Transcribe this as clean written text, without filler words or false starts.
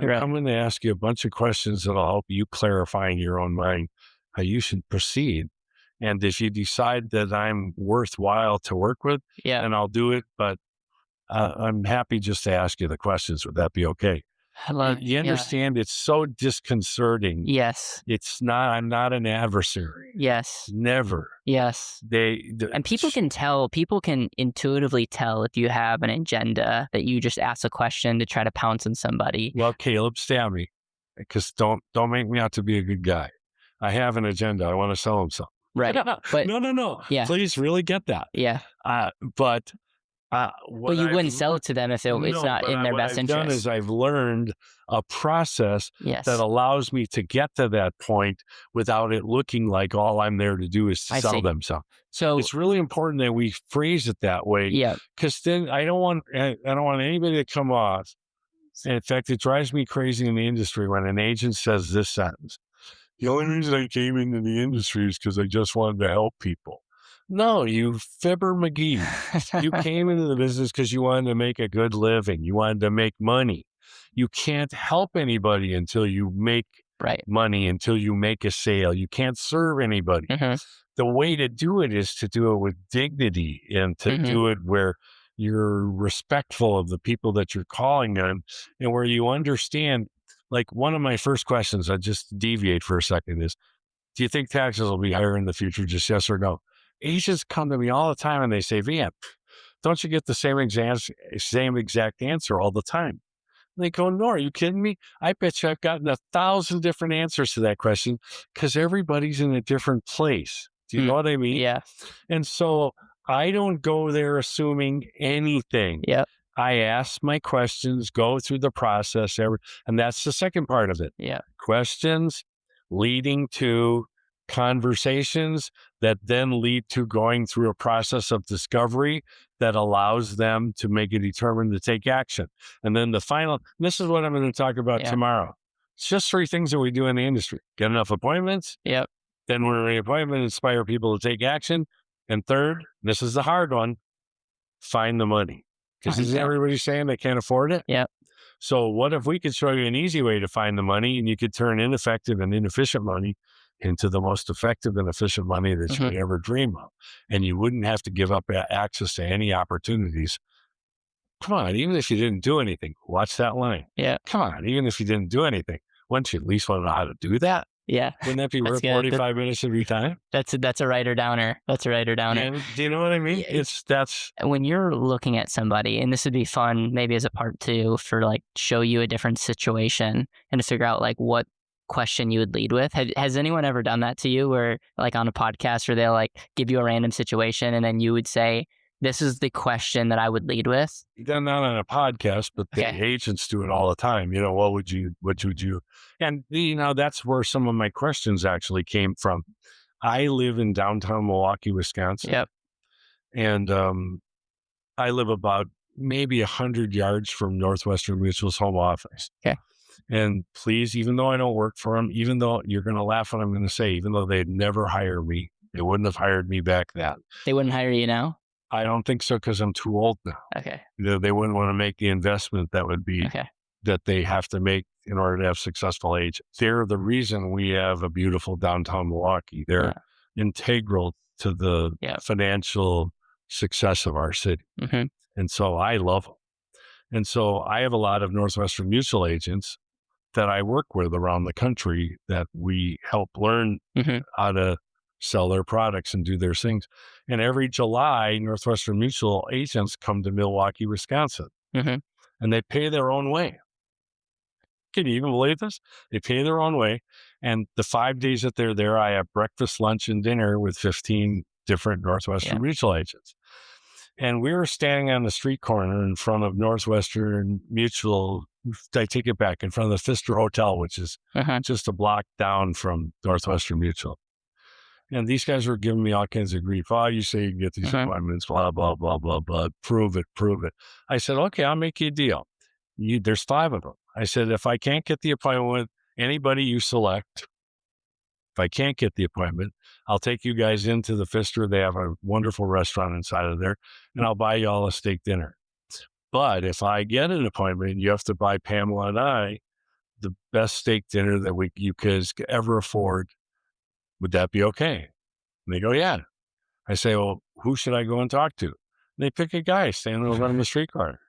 I'm Right. coming to ask you a bunch of questions that'll help you clarify in your own mind how you should proceed. And if you decide that I'm worthwhile to work with, Yeah. then I'll do it. But I'm happy just to ask you the questions. Would that be okay? I love, You yeah. understand it's so disconcerting. Yes. It's not, I'm not an adversary. Yes. Never. Yes. And people can intuitively tell if you have an agenda that you just ask a question to try to pounce on somebody. Well, Caleb, stab me, because don't make me out to be a good guy. I have an agenda. I want to sell him something. Right. But No. yeah. Please really get that. Yeah. But But you wouldn't sell it to them if it's not in their what best I've done interest. is I've learned a process Yes. that allows me to get to that point without it looking like all I'm there to do is to I sell see. them something. So It's really important that we phrase it that way, yeah. because then I don't want anybody to come off. And in fact, it drives me crazy in the industry when an agent says this sentence: "The only reason I came into the industry is because I just wanted to help people." No, you fibber McGee. You came into the business because you wanted to make a good living. You wanted to make money. You can't help anybody until you make Right. money, until you make a sale. You can't serve anybody. Mhm. The way to do it is to do it with dignity and to Mhm. do it where you're respectful of the people that you're calling on, and where you understand. Like, one of my first questions, I just deviate for a second, is, do you think taxes will be higher in the future? Just yes or no. Agents come to me all the time and they say, "Van, don't you get the same exact answer all the time?" And they go, "No, are you kidding me? I bet you I've gotten 1,000 different answers to that question, because everybody's in a different place." Do you know what I mean? Yeah. And so I don't go there assuming anything. Yep. I ask my questions, go through the process, and that's the second part of it. Yeah. Questions leading to conversations that then lead to going through a process of discovery that allows them to make a determined to take action. And then the final, this is what I'm going to talk about Yeah. tomorrow. It's just 3 things that we do in the industry: get enough appointments, Yep. then when we're in appointment, inspire people to take action. And third, this is the hard one: find the money. Because isn't Yeah. everybody saying they can't afford it? Yep. So what if we could show you an easy way to find the money, and you could turn ineffective and inefficient money into the most effective and efficient money that you Mhm. could ever dream of? And you wouldn't have to give up access to any opportunities. Come on, even if you didn't do anything, watch that line. Yeah. Come on, even if you didn't do anything, wouldn't you at least want to know how to do that? Yeah. Wouldn't that be That's worth good. 45 minutes of your time? That's a writer downer. That's a writer downer. And do you know what I mean? Yeah, That's when you're looking at somebody, and this would be fun maybe as a part 2 for like show you a different situation and to figure out like what question you would lead with. Has anyone ever done that to you, where like on a podcast where they'll like give you a random situation and then you would say, this is the question that I would lead with? done not on a podcast, but the Okay. agents do it all the time. What would you, and that's where some of my questions actually came from. I live in downtown Milwaukee, Wisconsin, Yep. and I live about maybe 100 yards from Northwestern Mutual's home office. Okay. And please, even though I don't work for them, even though you're going to laugh what I'm going to say, even though they'd never hire me, they wouldn't have hired me back then. They wouldn't hire you now? I don't think so, because I'm too old now. Okay. They wouldn't want to make the investment that would be Okay. that they have to make in order to have successful agents. They're the reason we have a beautiful downtown Milwaukee. They're integral to the Yeah. financial success of our city. Mhm. And so I love them. And so I have a lot of Northwestern Mutual agents that I work with around the country that we help learn Mhm. how to sell their products and do their things. And every July, Northwestern Mutual agents come to Milwaukee, Wisconsin, Mhm. and they pay their own way. Can you even believe this? They pay their own way. And the 5 days that they're there, I have breakfast, lunch, and dinner with 15 different Northwestern Mutual agents. And we were standing on the street corner in front of Northwestern Mutual. I take it back, in front of the Pfister Hotel, which is just a block down from Northwestern Mutual. And these guys were giving me all kinds of grief. Oh, you say you can get these appointments, blah, blah, blah, blah, blah. Prove it. I said, okay, I'll make you a deal. There's 5 of them. I said, if I can't get the appointment with anybody you select, if I can't get the appointment, I'll take you guys into the Pfister. They have a wonderful restaurant inside of there, and I'll buy you all a steak dinner. But if I get an appointment, you have to buy Pamela and I the best steak dinner that you kids could ever afford. Would that be okay? And they go, yeah. I say, well, who should I go and talk to? And they pick a guy standing over on the streetcar.